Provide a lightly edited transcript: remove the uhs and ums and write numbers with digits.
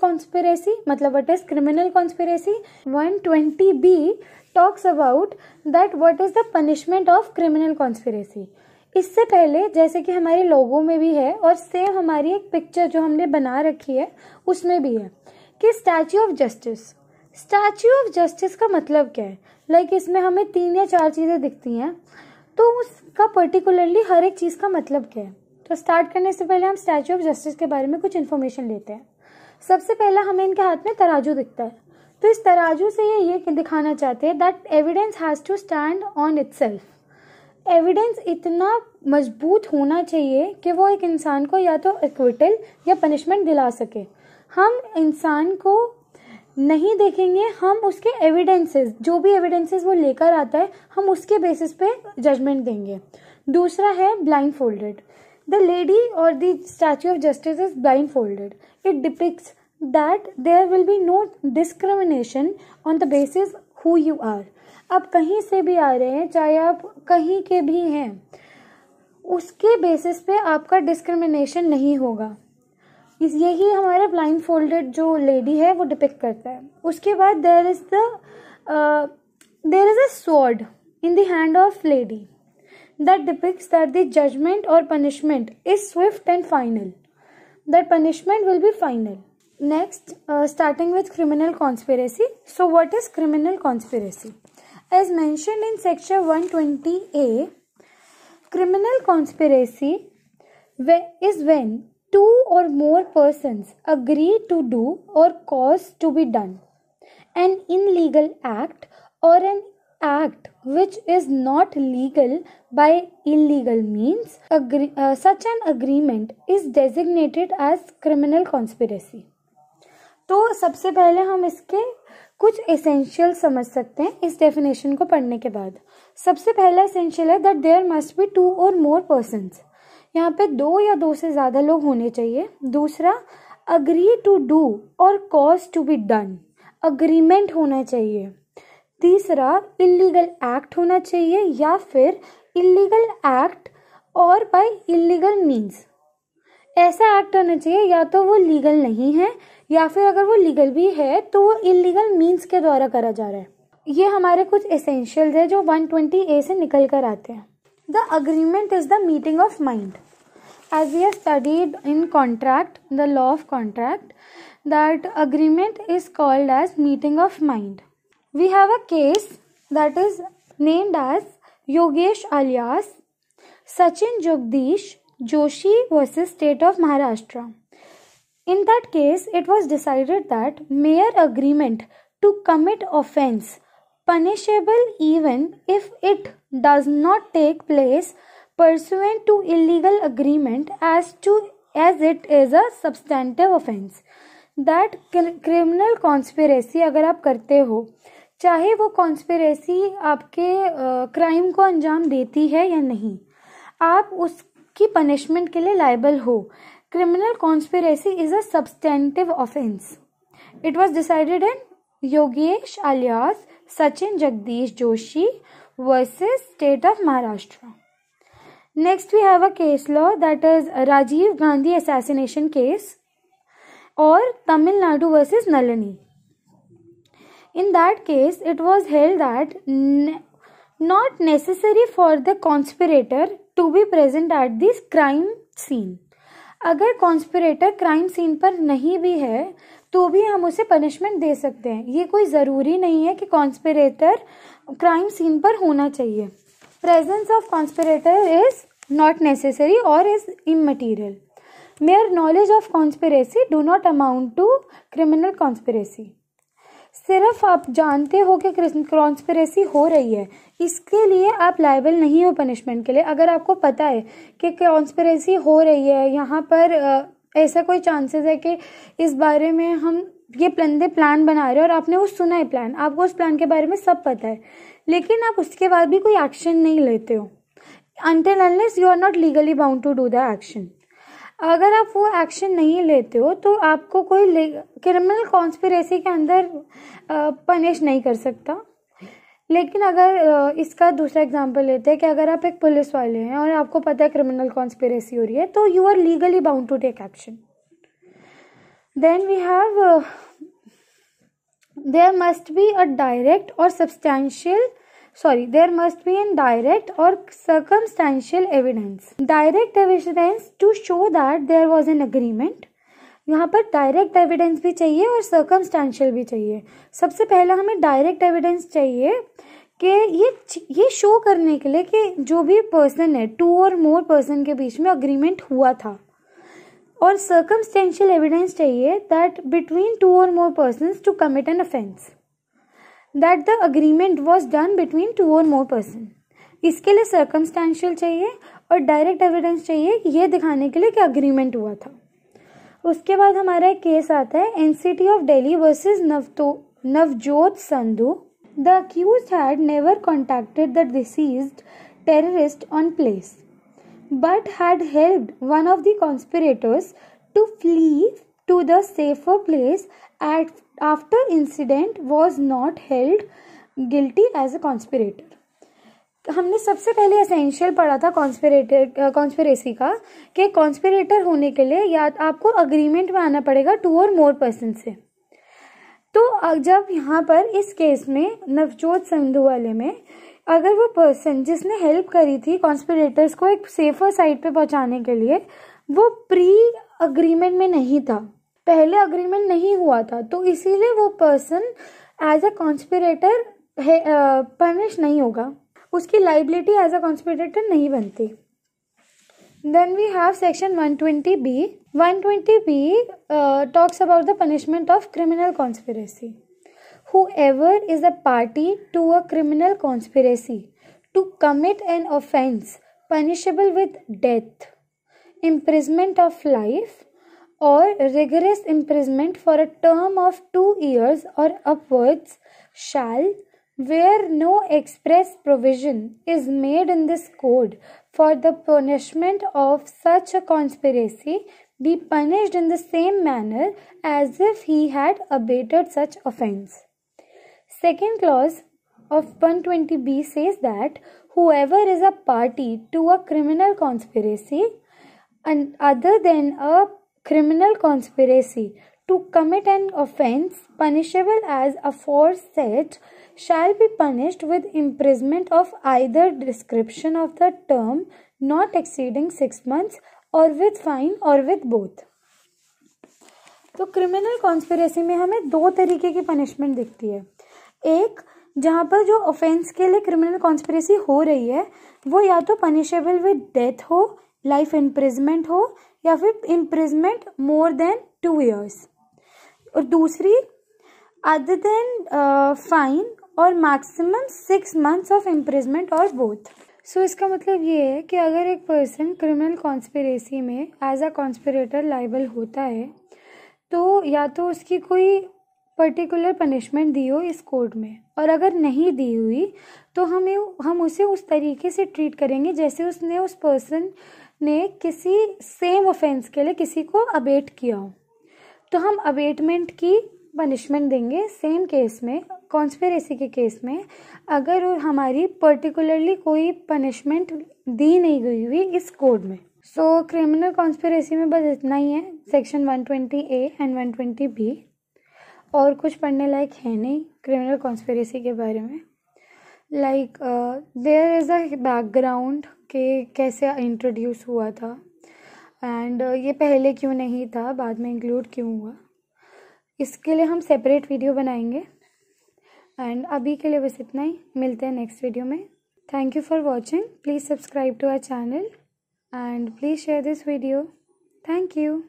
conspiracy, मतलब what is criminal conspiracy. 120B talks about that what is the punishment of criminal conspiracy. इससे पहले जैसे कि हमारे लोगों में भी है और सेम हमारी एक पिक्चर जो हमने बना रखी है उसमें भी है कि statue of justice. Statue of justice का मतलब क्या है? लाइक इसमें हमें 3 या 4 चीज़ें दिखती हैं, तो उसका पर्टिकुलरली हर एक चीज़ का मतलब क्या है. तो स्टार्ट करने से पहले हम स्टैच्यू ऑफ जस्टिस के बारे में कुछ इन्फॉर्मेशन लेते हैं. सबसे पहला हमें इनके हाथ में तराजू दिखता है. तो इस तराजू से ये दिखाना चाहते हैं that evidence has to stand on itself. Evidence इतना मजबूत होना चाहिए कि वो एक इंसान को या तो एक्विटल या पनिशमेंट दिला सके. हम इंसान को नहीं देखेंगे, हम उसके एविडेंसेस, जो भी एविडेंसेस वो लेकर आता है, हम उसके बेसिस पे जजमेंट देंगे. दूसरा है ब्लाइंड फोल्डेड. द लेडी और the statue of justice is blindfolded. It depicts that there will be no discrimination on the basis who you are. आप कहीं से भी आ रहे हैं, चाहे आप कहीं के भी हैं, उसके बेसिस पे आपका डिस्क्रिमिनेशन नहीं होगा. यही हमारा ब्लाइंड फोल्डेड जो लेडी है वो डिपिक्ट करता है. उसके बाद there is a sword in the hand of lady that depicts that the judgment और punishment is swift and final. That punishment will be final. Next, starting with criminal conspiracy. So what is criminal conspiracy? As mentioned in section 120A, criminal conspiracy is when 2 or more persons agree to do or cause to be done an illegal act or an act which is not legal by illegal means. Such an agreement is designated as criminal conspiracy. तो सबसे पहले हम इसके कुछ essential समझ सकते हैं इस डेफिनेशन को पढ़ने के बाद. सबसे पहला एसेंशियल है that there must be 2 or more persons. यहाँ पे 2 या 2 से ज़्यादा लोग होने चाहिए. दूसरा, agree to do or cause to be done, agreement होना चाहिए. तीसरा, इलीगल एक्ट होना चाहिए या फिर illegal act or by illegal means. ऐसा एक्ट होना चाहिए या तो वो लीगल नहीं है या फिर अगर वो लीगल भी है तो वो इलीगल मीन्स के द्वारा करा जा रहा है. ये हमारे कुछ एसेंशियल्स है जो 120A से निकल कर आते हैं. The agreement is the meeting of mind. As we have studied in contract, the law of contract, that agreement is called as meeting of mind. We have a case that is named as Yogesh alias Sachin Jagdish Joshi versus State of Maharashtra. In that case, it was decided that mere agreement to commit offence punishable even if it does not take place pursuant to illegal agreement as it is a substantive offence. That criminal conspiracy अगर आप करते हो, चाहे वो conspiracy आपके crime को अंजाम देती है या नहीं, आप उसकी पनिशमेंट के लिए लायबल हो. Criminal conspiracy is a substantive offence. It was decided in Yogesh alias Sachin Jagdish Joshi versus State of Maharashtra. Next we have a case law that is Rajiv Gandhi assassination case or Tamil Nadu versus Nalini. In that case, it was held that not necessary for the conspirator to be present at this crime scene. अगर conspirator crime scene पर नहीं भी है तो भी हम उसे punishment दे सकते हैं. ये कोई ज़रूरी नहीं है कि कॉन्स्पिरेटर क्राइम सीन पर होना चाहिए. Presence of conspirator is not necessary और is immaterial. Mere knowledge of conspiracy do not amount to criminal conspiracy. सिर्फ आप जानते हो कि कॉन्स्पिरेसी हो रही है, इसके लिए आप लायबल नहीं हो पनिशमेंट के लिए. अगर आपको पता है कि कॉन्स्पिरेसी हो रही है, यहाँ पर ऐसा कोई चांसेस है कि इस बारे में हम ये प्लान बना रहे हैं और आपने वो सुना है प्लान, आपको उस प्लान के बारे में सब पता है, लेकिन आप उसके बाद भी कोई एक्शन नहीं लेते हो until unless you are not legally bound to do the action. अगर आप वो एक्शन नहीं लेते हो तो आपको कोई क्रिमिनल कॉन्स्पिरेसी के अंदर पनिश नहीं कर सकता. लेकिन अगर इसका दूसरा एग्जांपल लेते हैं कि अगर आप एक पुलिस वाले हैं और आपको पता है क्रिमिनल कॉन्स्पिरेसी हो रही है तो you are legally bound to take action. Then we have there must be a direct or indirect or circumstantial evidence. Direct evidence to show that there was an agreement. यहाँ पर direct evidence भी चाहिए और circumstantial भी चाहिए. सबसे पहला हमें डायरेक्ट एविडेंस चाहिए कि ये शो करने के लिए कि जो भी पर्सन है, 2 और मोर पर्सन के बीच में अग्रीमेंट हुआ था. और सर्कमस्टेंशियल एविडेंस चाहिए दैट बिटवीन 2 और more persons to commit an offence, that the agreement was done between 2 और मोर पर्सन. इसके लिए सर्कमस्टेंशियल चाहिए और डायरेक्ट एविडेंस चाहिए ये दिखाने के लिए कि अग्रीमेंट हुआ था. उसके बाद हमारा एक केस आता है NCT of Delhi versus Navjot Sandhu. The accused had never contacted the deceased terrorist on place but had helped one of the conspirators to flee to the safer place after incident was not held guilty as a conspirator. हमने सबसे पहले essential पढ़ा था conspiracy का कि conspirator होने के लिए या आपको अग्रीमेंट में आना पड़ेगा 2 और मोर पर्सन से. तो जब यहाँ पर इस केस में नवजोत संधू वाले में अगर वो पर्सन जिसने हेल्प करी थी कॉन्स्पिरेटर्स को एक सेफर साइड पे पहुंचाने के लिए वो प्री अग्रीमेंट में नहीं था, पहले अग्रीमेंट नहीं हुआ था, तो इसीलिए वो person as a conspirator punish नहीं होगा, उसकी लाइबिलिटी एज अ कॉन्स्पिरेटर नहीं बनती. Then we have section 120B. 120B talks about the punishment of criminal conspiracy. Whoever is a party to a criminal conspiracy to commit an offence punishable with death, imprisonment of life, or rigorous imprisonment for a term of 2 years or upwards shall, where no express provision is made in this code for the punishment of such a conspiracy, be punished in the same manner as if he had abated such offence. Second clause of 120B says that whoever is a party to a criminal conspiracy and other than a criminal conspiracy to commit an offence punishable as aforesaid shall be punished with imprisonment of either description of the term not exceeding 6 months or with fine or with both. तो criminal conspiracy में हमें 2 तरीके की punishment दिखती है. एक, जहाँ पर जो ऑफेंस के लिए क्रिमिनल कॉन्स्पिरेसी हो रही है वो या तो पनिशेबल विद डेथ हो, लाइफ इम्प्रिजमेंट हो, या फिर इम्प्रिजमेंट मोर देन 2 years, और दूसरी अदर देन फाइन और मैक्सिमम 6 months ऑफ इम्प्रिजमेंट और बोथ. सो इसका मतलब ये है कि अगर एक पर्सन क्रिमिनल कॉन्स्पिरेसी में एज अ कॉन्स्पिरेटर लाइबल होता है तो या तो उसकी कोई पर्टिकुलर पनिशमेंट दी हो इस कोड में, और अगर नहीं दी हुई तो हम उसे उस तरीके से ट्रीट करेंगे जैसे उस पर्सन ने किसी सेम ऑफेंस के लिए किसी को अबेट किया हो, तो हम अबेटमेंट की पनिशमेंट देंगे. सेम केस में कॉन्स्पिरेसी के केस में अगर हमारी पर्टिकुलरली कोई पनिशमेंट दी नहीं गई हुई इस कोड में. सो क्रिमिनल कॉन्स्पिरेसी में बस इतना ही है, सेक्शन 120A एंड 120B. और कुछ पढ़ने लायक है नहीं क्रिमिनल कॉन्स्पिरेसी के बारे में. Like there is a background कि कैसे इंट्रोड्यूस हुआ था एंड ये पहले क्यों नहीं था, बाद में इंक्लूड क्यों हुआ, इसके लिए हम सेपरेट वीडियो बनाएंगे. एंड अभी के लिए बस इतना ही, मिलते हैं नेक्स्ट वीडियो में. Thank you for watching. Please subscribe to our channel and please share this video. Thank you.